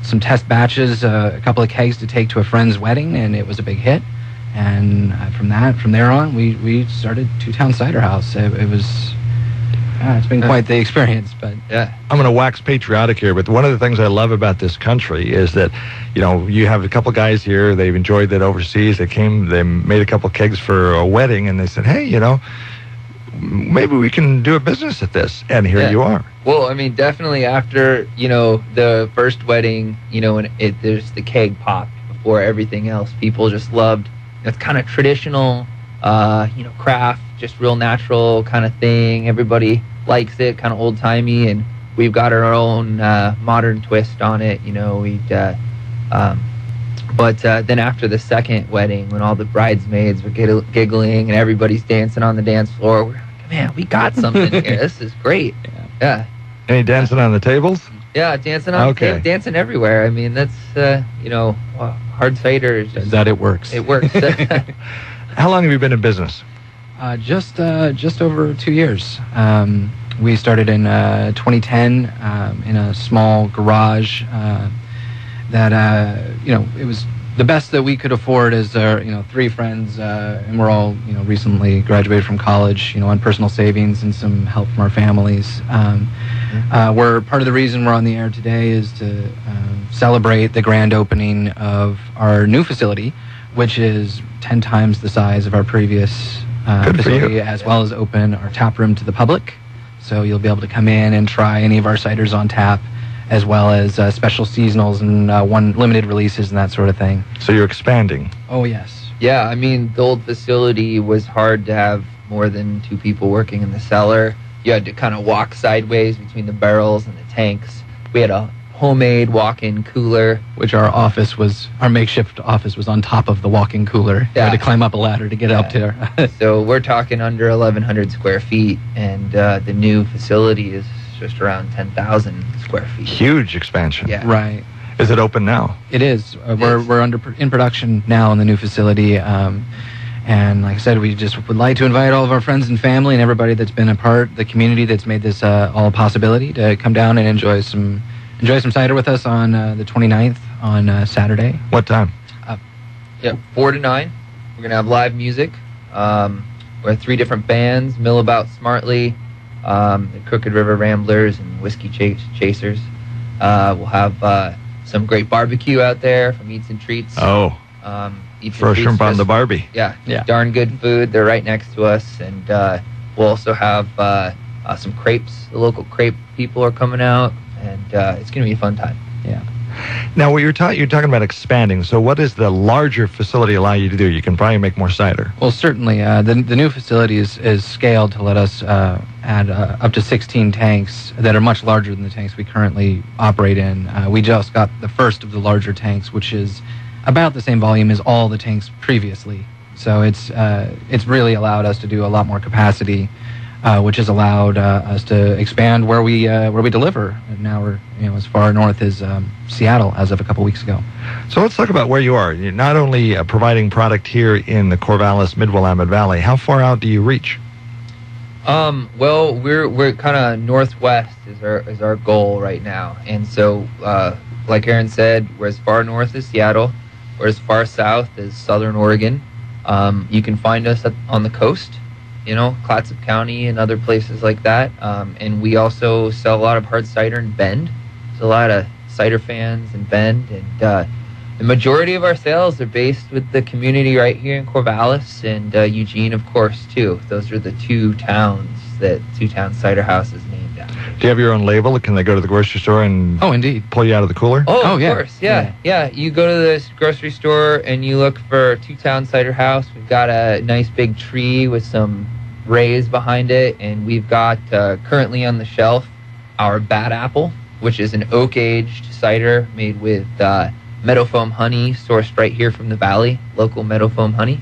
[SPEAKER 19] some test batches, a couple of kegs to take to a friend's wedding, and it was a big hit. And from there on, we started Two Towns Ciderhouse. It was, it's been quite the experience. But
[SPEAKER 20] yeah,
[SPEAKER 2] I'm going to wax patriotic here, but one of the things I love about this country is that, you have a couple guys here. They've enjoyed that overseas. They made a couple kegs for a wedding, and they said, hey, maybe we can do a business at this. And here you are.
[SPEAKER 20] Well, I mean, definitely after, the first wedding, when there's the keg popped before everything else, people just loved, it's kind of traditional, craft, just real natural kind of thing. Everybody likes it, kind of old-timey, and we've got our own modern twist on it, But then after the second wedding, when all the bridesmaids were giggling and everybody's dancing on the dance floor, we're like, man, we got something here. This is great. Yeah.
[SPEAKER 2] Any dancing on the tables?
[SPEAKER 20] Yeah, dancing on the table, dancing everywhere. I mean, that's, hard cider is just...
[SPEAKER 19] That it works.
[SPEAKER 20] It works.
[SPEAKER 2] How long have you been in business?
[SPEAKER 19] Just over 2 years. We started in 2010 in a small garage that it was the best that we could afford as three friends, and we're all recently graduated from college, on personal savings and some help from our families. We're part of the reason we're on the air today is to celebrate the grand opening of our new facility, which is 10 times the size of our previous facility, as well as open our tap room to the public. So you'll be able to come in and try any of our ciders on tap, as well as special seasonals and one limited releases and that sort of thing.
[SPEAKER 2] So you're expanding.
[SPEAKER 19] Oh, yes.
[SPEAKER 20] Yeah, I mean, the old facility was hard to have more than 2 people working in the cellar. You had to kind of walk sideways between the barrels and the tanks. We had a homemade walk-in cooler.
[SPEAKER 19] Which our makeshift office was on top of the walk-in cooler. You had to climb up a ladder to get up there.
[SPEAKER 20] So we're talking under 1,100 square feet, and the new facility is just around 10,000 square feet.
[SPEAKER 2] Huge expansion.
[SPEAKER 20] Yeah.
[SPEAKER 19] Right.
[SPEAKER 2] Is it open now?
[SPEAKER 19] It is. We're in production now in the new facility. And like I said, we just would like to invite all of our friends and family and everybody that's been a part, the community that's made this all a possibility, to come down and enjoy some cider with us on the 29th on Saturday.
[SPEAKER 2] What time?
[SPEAKER 20] 4 to 9. We're going to have live music. We have 3 different bands, Mill About Smartly, the Crooked River Ramblers, and Whiskey Chasers. We'll have some great barbecue out there from Eats and Treats.
[SPEAKER 2] Oh, for shrimp on the Barbie.
[SPEAKER 20] Yeah, darn good food. They're right next to us. And we'll also have some crepes. The local crepe people are coming out, and it's going to be a fun time.
[SPEAKER 19] Yeah.
[SPEAKER 2] Now, what you're talking about expanding. So what does the larger facility allow you to do? You can probably make more cider.
[SPEAKER 19] Well, certainly. The new facility is scaled to let us add up to 16 tanks that are much larger than the tanks we currently operate in. We just got the first of the larger tanks, which is about the same volume as all the tanks previously. So it's really allowed us to do a lot more capacity, which has allowed us to expand where we deliver. And now we're as far north as Seattle as of a couple weeks ago.
[SPEAKER 2] So let's talk about where you are. You're not only providing product here in the Corvallis Mid-Willamette Valley. How far out do you reach?
[SPEAKER 20] Well, we're kind of northwest is our goal right now, and so like Aaron said, we're as far north as Seattle. We're as far south as Southern Oregon. You can find us on the coast, Clatsop County and other places like that. And we also sell a lot of hard cider in Bend. There's a lot of cider fans in Bend. And the majority of our sales are based with the community right here in Corvallis and Eugene, of course, too. Those are the 2 towns that Two Towns Ciderhouse is named after.
[SPEAKER 2] Do you have your own label? Can they go to the grocery store and pull you out of the cooler?
[SPEAKER 20] Oh, of course, yeah. You go to the grocery store and you look for Two Towns Ciderhouse. We've got a nice big tree with some rays behind it, and we've got currently on the shelf our Bad Apple, which is an oak-aged cider made with meadow foam honey sourced right here from the valley, local meadow foam honey.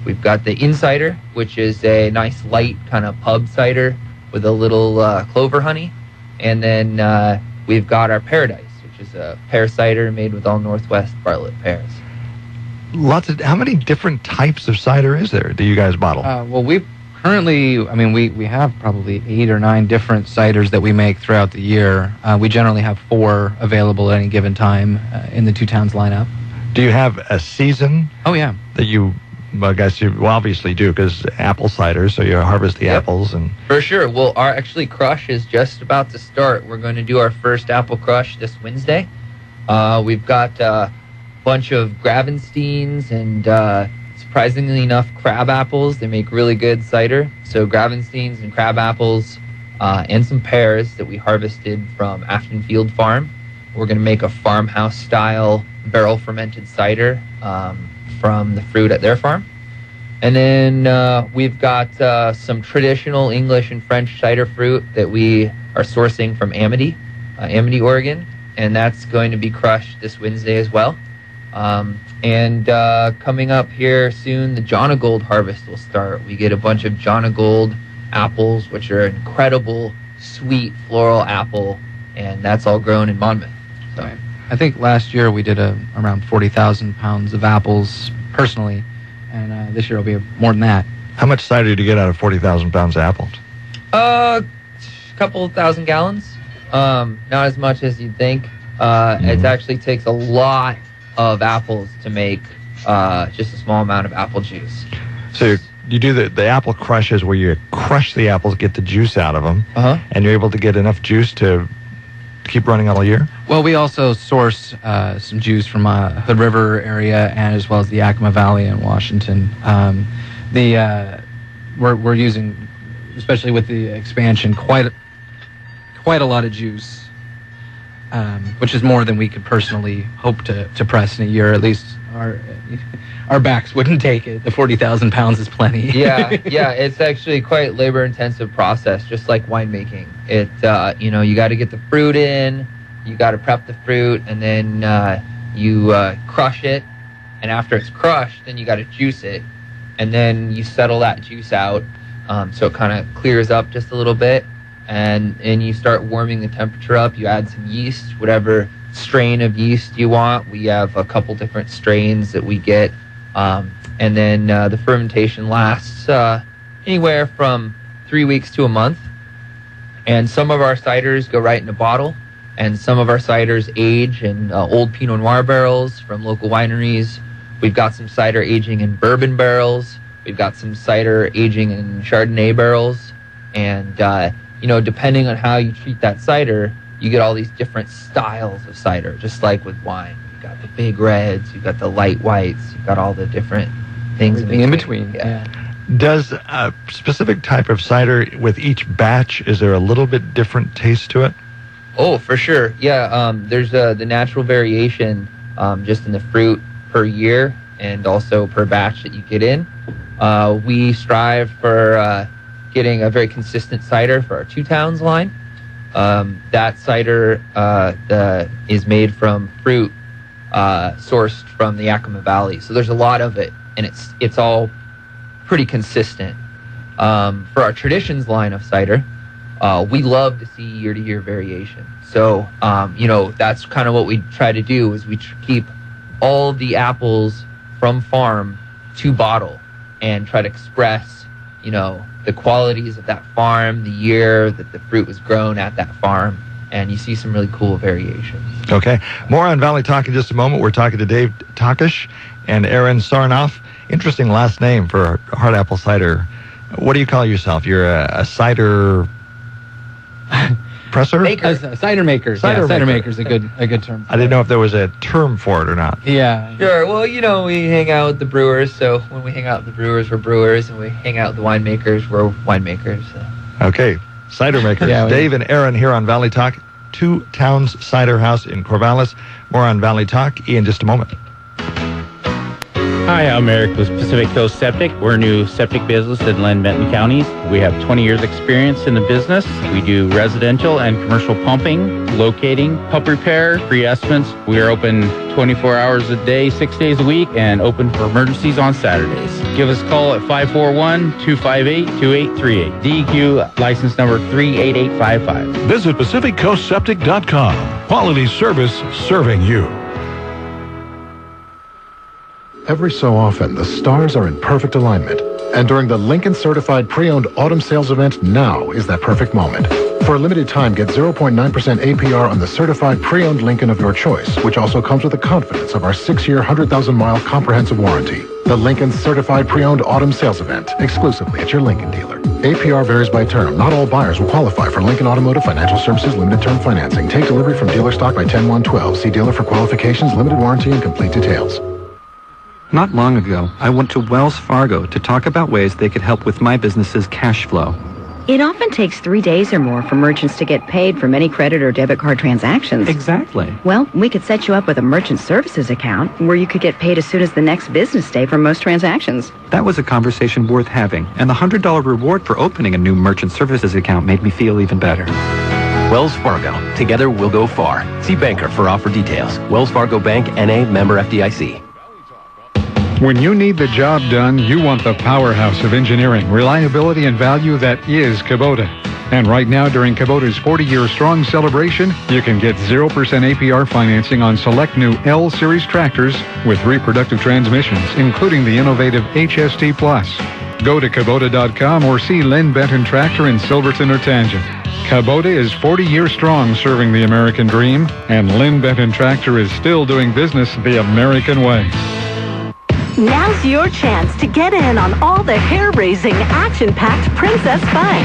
[SPEAKER 20] We've got the Insider, which is a nice light kind of pub cider with a little clover honey. And then we've got our Paradise, which is a pear cider made with all Northwest Bartlett pears.
[SPEAKER 2] How many different types of cider is there do you guys bottle?
[SPEAKER 19] Well, we Currently, I mean, we have probably 8 or 9 different ciders that we make throughout the year. We generally have 4 available at any given time in the Two Towns lineup.
[SPEAKER 2] Do you have a season?
[SPEAKER 19] Oh, yeah.
[SPEAKER 2] That you, well, I guess you obviously do, because apple cider, so you harvest the apples. And
[SPEAKER 20] For sure. Well, our actually crush is just about to start. We're going to do our first apple crush this Wednesday. We've got a bunch of Gravensteins and surprisingly enough, crab apples. They make really good cider. So Gravensteins and crab apples and some pears that we harvested from Afton Field Farm. We're going to make a farmhouse-style barrel-fermented cider from the fruit at their farm. And then we've got some traditional English and French cider fruit that we are sourcing from Amity, Oregon. And that's going to be crushed this Wednesday as well. And coming up here soon, the Jonagold harvest will start. We get a bunch of Jonagold apples, which are incredible, sweet floral apple, and that's all grown in Monmouth. So
[SPEAKER 19] I think last year we did around 40,000 pounds of apples personally, and this year will be more than that.
[SPEAKER 2] How much cider did you get out of 40,000 pounds of apples?
[SPEAKER 20] A couple thousand gallons. Not as much as you'd think. It actually takes a lot of apples to make just a small amount of apple juice.
[SPEAKER 2] So you do the apple crushes where you crush the apples, get the juice out of them, and you're able to get enough juice to keep running all year?
[SPEAKER 19] Well, we also source some juice from Hood River area and as well as the Yakima Valley in Washington. We're using, especially with the expansion, quite a lot of juice, which is more than we could personally hope to press in a year. At least our backs wouldn't take it. The 40,000 pounds is plenty.
[SPEAKER 20] yeah, it's actually quite labor-intensive process, just like winemaking. It, you got to get the fruit in, you got to prep the fruit, and then you crush it. And after it's crushed, then you got to juice it, and then you settle that juice out, so it kind of clears up just a little bit. And you start warming the temperature up. You add some yeast, whatever strain of yeast you want. We have a couple different strains that we get. And then the fermentation lasts anywhere from 3 weeks to a month. And some of our ciders go right in a bottle. And some of our ciders age in old Pinot Noir barrels from local wineries. We've got some cider aging in bourbon barrels. We've got some cider aging in Chardonnay barrels. And depending on how you treat that cider, you get all these different styles of cider, just like with wine. You've got the big reds, you've got the light whites, you've got all the different things in between.
[SPEAKER 19] Yeah.
[SPEAKER 2] Does a specific type of cider with each batch, is there a little bit different taste to it?
[SPEAKER 20] Oh, for sure. Yeah, there's the natural variation just in the fruit per year and also per batch that you get in. We strive for getting a very consistent cider for our Two Towns line. That cider is made from fruit sourced from the Yakima Valley. So there's a lot of it, and it's all pretty consistent. For our Traditions line of cider, we love to see year-to-year variation. So, that's kind of what we try to do is we keep all the apples from farm to bottle and try to express, the qualities of that farm, the year that the fruit was grown at that farm, and you see some really cool variations.
[SPEAKER 2] Okay. More on Valley Talk in just a moment. We're talking to Dave Takush and Aaron Sarnoff. Interesting last name for hard apple cider. What do you call yourself? You're a cider presser?
[SPEAKER 19] Cider maker. Cider maker is a good term.
[SPEAKER 2] I didn't know if there was a term for it or not.
[SPEAKER 19] Yeah.
[SPEAKER 20] Sure. Well, we hang out with the brewers, so when we hang out with the brewers, we're brewers, and we hang out with the winemakers, we're winemakers. So.
[SPEAKER 2] Okay. Cider makers. Dave and Aaron here on Valley Talk. Two Towns Ciderhouse in Corvallis. More on Valley Talk in just a moment.
[SPEAKER 21] Hi, I'm Eric with Pacific Coast Septic. We're a new septic business in Linn Benton counties. We have 20 years experience in the business. We do residential and commercial pumping, locating, pump repair, free estimates. We are open 24 hours a day, 6 days a week, and open for emergencies on Saturdays. Give us a call at 541-258-2838. DEQ license number 38855.
[SPEAKER 22] Visit PacificCoastSeptic.com. Quality service serving you. Every so often, the stars are in perfect alignment,
[SPEAKER 4] And during the Lincoln Certified Pre-Owned Autumn Sales Event, now is that perfect moment. For a limited time, get 0.9% APR on the certified pre-owned Lincoln of your choice, which also comes with the confidence of our 6-year, 100,000-mile comprehensive warranty. The Lincoln Certified Pre-Owned Autumn Sales Event, exclusively at your Lincoln dealer. APR varies by term. Not all buyers will qualify for Lincoln Automotive Financial Services limited term financing. Take delivery from dealer stock by 10/1/12. See dealer for qualifications, limited warranty, and complete details.
[SPEAKER 5] Not long ago, I went to Wells Fargo to talk about ways they could help with my business's cash flow.
[SPEAKER 23] It often takes 3 days or more for merchants to get paid from any credit or debit card transactions.
[SPEAKER 5] Exactly.
[SPEAKER 23] Well, we could set you up with a merchant services account where you could get paid as soon as the next business day for most transactions.
[SPEAKER 5] That was a conversation worth having, and the $100 reward for opening a new merchant services account made me feel even better.
[SPEAKER 24] Wells Fargo. Together we'll go far. See banker for offer details. Wells Fargo Bank, N.A., member FDIC.
[SPEAKER 25] When you need the job done, you want the powerhouse of engineering, reliability, and value that is Kubota. And right now, during Kubota's 40-year strong celebration, you can get 0% APR financing on select new L-Series tractors with reproductive transmissions, including the innovative HST Plus. Go to Kubota.com or see Lynn Benton Tractor in Silverton or Tangent. Kubota is 40 years strong serving the American dream, and Lynn Benton Tractor is still doing business the American way.
[SPEAKER 26] Now's your chance to get in on all the hair-raising, action-packed princess fun.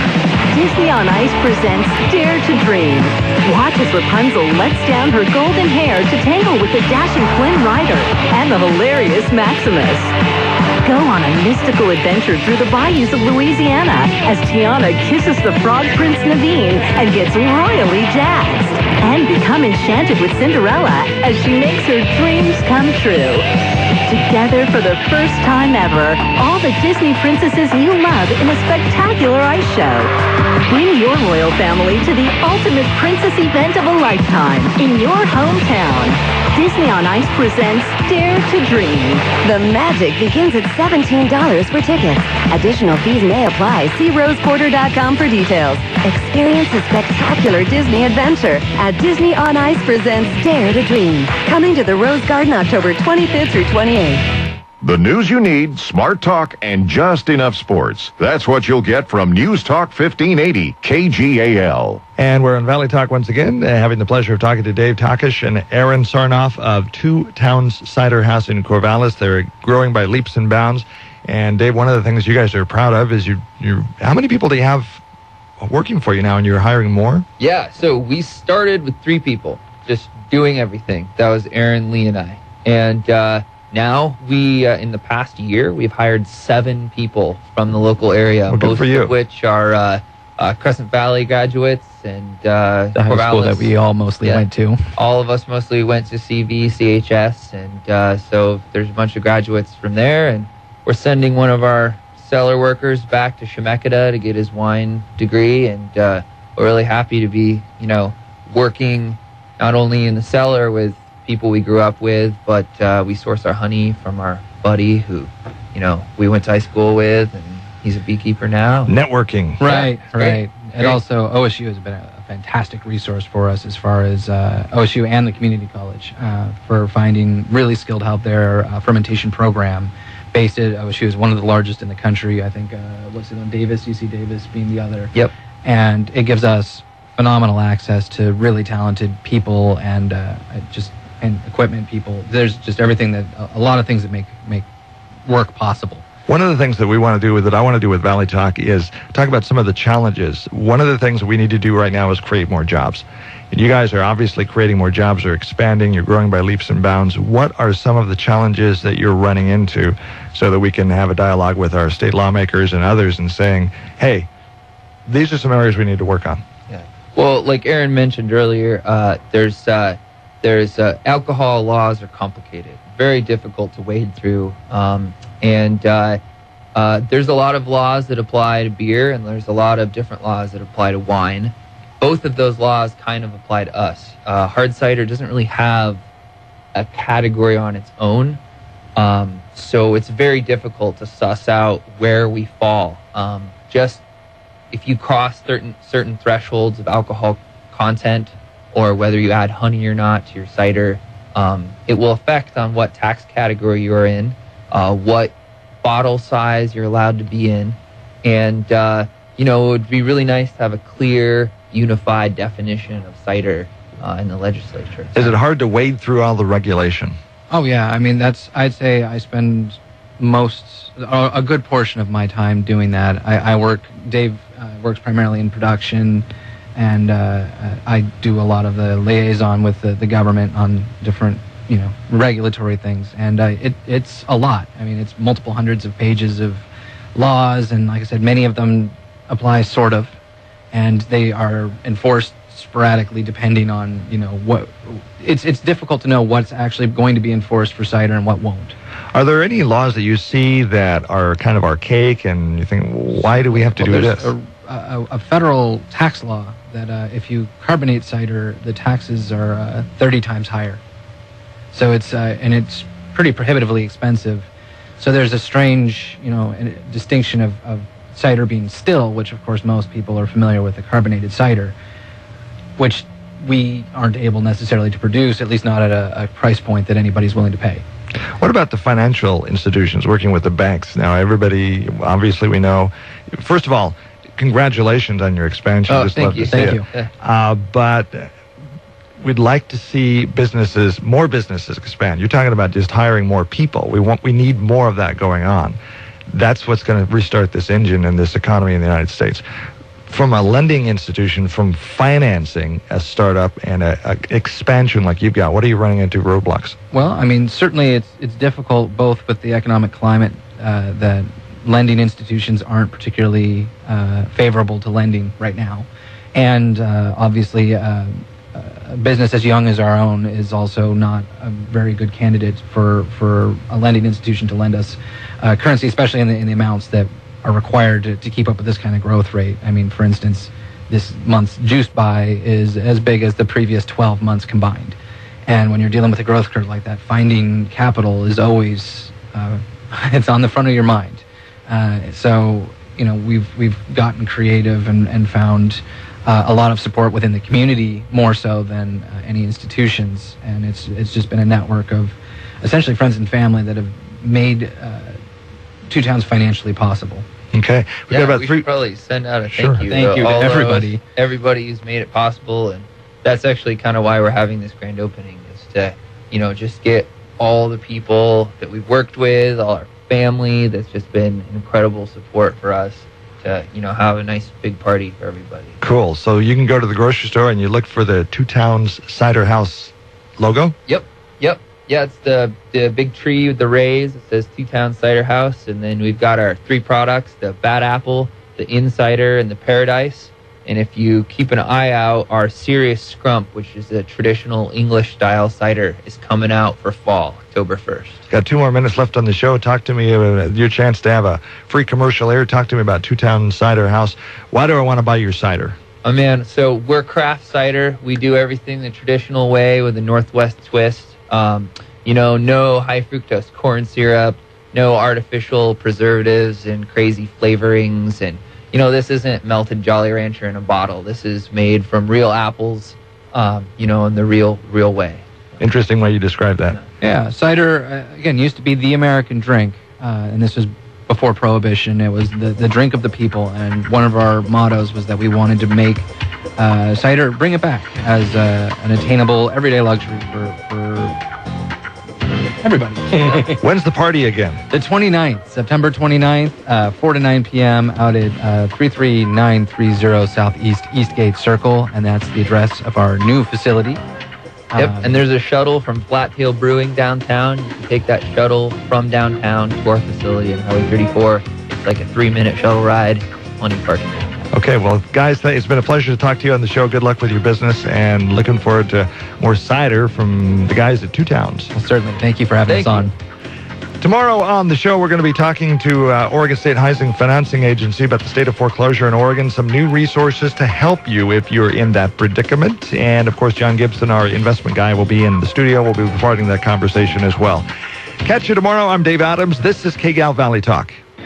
[SPEAKER 26] Disney on Ice presents Dare to Dream. Watch as Rapunzel lets down her golden hair to tangle with the dashing Flynn Rider and the hilarious Maximus. Go on a mystical adventure through the bayous of Louisiana as Tiana kisses the frog prince Naveen and gets royally jazzed. And become enchanted with Cinderella as she makes her dreams come true. Together for the first time ever, all the Disney princesses you love in a spectacular ice show. Bring your royal family to the ultimate princess event of a lifetime in your hometown. Disney on Ice presents Dare to Dream. The magic begins at $17 per ticket. Additional fees may apply. See roseporter.com for details. Experience a spectacular Disney adventure at Disney on Ice presents Dare to Dream. Coming to the Rose Garden October 25th through 28th.
[SPEAKER 1] The news you need, smart talk, and just enough sports. That's what you'll get from News Talk 1580, KGAL.
[SPEAKER 2] And we're on Valley Talk once again, having the pleasure of talking to Dave Takush and Aaron Sarnoff of Two Towns Ciderhouse in Corvallis. They're growing by leaps and bounds. And Dave, one of the things you guys are proud of is you how many people do you have working for you now, and you're hiring more?
[SPEAKER 20] Yeah, so we started with 3 people, just doing everything. That was Aaron, Lee, and I. And now we, in the past year, we've hired 7 people from the local area,
[SPEAKER 2] well,
[SPEAKER 20] most of which are Crescent Valley graduates and
[SPEAKER 19] the high school that we all mostly went to.
[SPEAKER 20] All of us mostly went to CV, CHS, and so there's a bunch of graduates from there, and we're sending one of our cellar workers back to Chemeketa to get his wine degree, and we're really happy to be, working not only in the cellar with people we grew up with, but we source our honey from our buddy who, we went to high school with, and he's a beekeeper now.
[SPEAKER 2] Networking.
[SPEAKER 19] Right. And also OSU has been a fantastic resource for us as far as OSU and the community college for finding really skilled help there. Fermentation program based at OSU is one of the largest in the country. I think, UC Davis being the other.
[SPEAKER 20] Yep.
[SPEAKER 19] And it gives us phenomenal access to really talented people and equipment people. There's just everything a lot of things that make work possible.
[SPEAKER 2] One of the things that we want to do that I want to do with Valley Talk is talk about some of the challenges. One of the things that we need to do right now is create more jobs. And you guys are obviously creating more jobs, or expanding, you're growing by leaps and bounds. What are some of the challenges that you're running into so that we can have a dialogue with our state lawmakers and others and saying, hey, these are some areas we need to work on?
[SPEAKER 20] Yeah. Well, like Aaron mentioned earlier, there's alcohol laws are complicated, very difficult to wade through. And there's a lot of laws that apply to beer, and there's a lot of different laws that apply to wine. Both of those laws kind of apply to us. Hard cider doesn't really have a category on its own, so it's very difficult to suss out where we fall. Just if you cross certain thresholds of alcohol content, or whether you add honey or not to your cider, it will affect on what tax category you're in, what bottle size you're allowed to be in. And, it would be really nice to have a clear, unified definition of cider in the legislature.
[SPEAKER 2] Is it hard to wade through all the regulation?
[SPEAKER 19] Oh, yeah. I mean, I'd say I spend a good portion of my time doing that. Dave works primarily in production, and I do a lot of the liaison with the government on different, regulatory things. And it's a lot. I mean, it's multiple hundreds of pages of laws, and like I said, many of them apply sort of, and they are enforced sporadically depending on, what. It's difficult to know what's actually going to be enforced for cider and what won't.
[SPEAKER 2] Are there any laws that you see that are kind of archaic and you think, why do we have to do this?
[SPEAKER 19] A federal tax law that if you carbonate cider, the taxes are 30 times higher. So it's pretty prohibitively expensive. So there's a strange, distinction of cider being still, which of course most people are familiar with the carbonated cider, which we aren't able necessarily to produce, at least not at a price point that anybody's willing to pay.
[SPEAKER 2] What about the financial institutions working with the banks? Now, everybody, obviously we know, first of all, congratulations on your expansion.
[SPEAKER 20] Oh, thank you.
[SPEAKER 2] But we'd like to see more businesses expand. You're talking about just hiring more people. We need more of that going on. That's what's going to restart this engine and this economy in the United States. From a lending institution, from financing a startup and a expansion like you've got, what are you running into roadblocks?
[SPEAKER 19] Well, I mean, certainly it's difficult both with the economic climate that lending institutions aren't particularly favorable to lending right now. And obviously, a business as young as our own is also not a very good candidate for a lending institution to lend us currency, especially in the amounts that are required to keep up with this kind of growth rate. I mean, for instance, this month's juice buy is as big as the previous 12 months combined. And when you're dealing with a growth curve like that, finding capital is always, it's on the front of your mind. So, we've gotten creative and found a lot of support within the community, more so than any institutions. And it's just been a network of essentially friends and family that have made Two Towns financially possible.
[SPEAKER 2] Okay.
[SPEAKER 20] We should probably send out a thank you
[SPEAKER 19] to everybody.
[SPEAKER 20] Everybody who's made it possible, and that's actually kind of why we're having this grand opening, is to, just get all the people that we've worked with, all our family that's just been incredible support for us to, have a nice big party for everybody.
[SPEAKER 2] Cool. So you can go to the grocery store and you look for the Two Towns Ciderhouse logo?
[SPEAKER 20] Yep. Yeah, it's the big tree with the rays. It says Two Towns Ciderhouse. And then we've got our 3 products, the Bad Apple, the Insider, and the Paradise. And if you keep an eye out, our Serious Scrump, which is a traditional English-style cider, is coming out for fall, October 1st.
[SPEAKER 2] Got 2 more minutes left on the show. Talk to me about your chance to have a free commercial air. Talk to me about Two Towns Ciderhouse. Why do I want to buy your cider?
[SPEAKER 20] Oh, man, so we're craft cider. We do everything the traditional way with a Northwest twist. No high fructose corn syrup, no artificial preservatives and crazy flavorings. And, this isn't melted Jolly Rancher in a bottle. This is made from real apples, in the real way.
[SPEAKER 2] Interesting way you describe that.
[SPEAKER 19] Yeah, cider, again, used to be the American drink, and this was before Prohibition. It was the drink of the people, and one of our mottos was that we wanted to make cider, bring it back as an attainable everyday luxury for everybody.
[SPEAKER 2] When's the party again?
[SPEAKER 19] The 29th, September 29th, 4 to 9 p.m. out at 33930 Southeast Eastgate Circle, and that's the address of our new facility.
[SPEAKER 20] Yep, and there's a shuttle from Flat Tail Brewing downtown. You can take that shuttle from downtown to our facility on Highway 34. It's like a 3-minute shuttle ride, plenty of parking.
[SPEAKER 2] Okay, well, guys, it's been a pleasure to talk to you on the show. Good luck with your business, and looking forward to more cider from the guys at Two Towns.
[SPEAKER 19] Well, certainly. Thank you for having us on.
[SPEAKER 2] Tomorrow on the show, we're going to be talking to Oregon State Housing Financing Agency about the state of foreclosure in Oregon, some new resources to help you if you're in that predicament. And, of course, John Gibson, our investment guy, will be in the studio. We'll be recording that conversation as well. Catch you tomorrow. I'm Dave Adams. This is KGAL Valley Talk.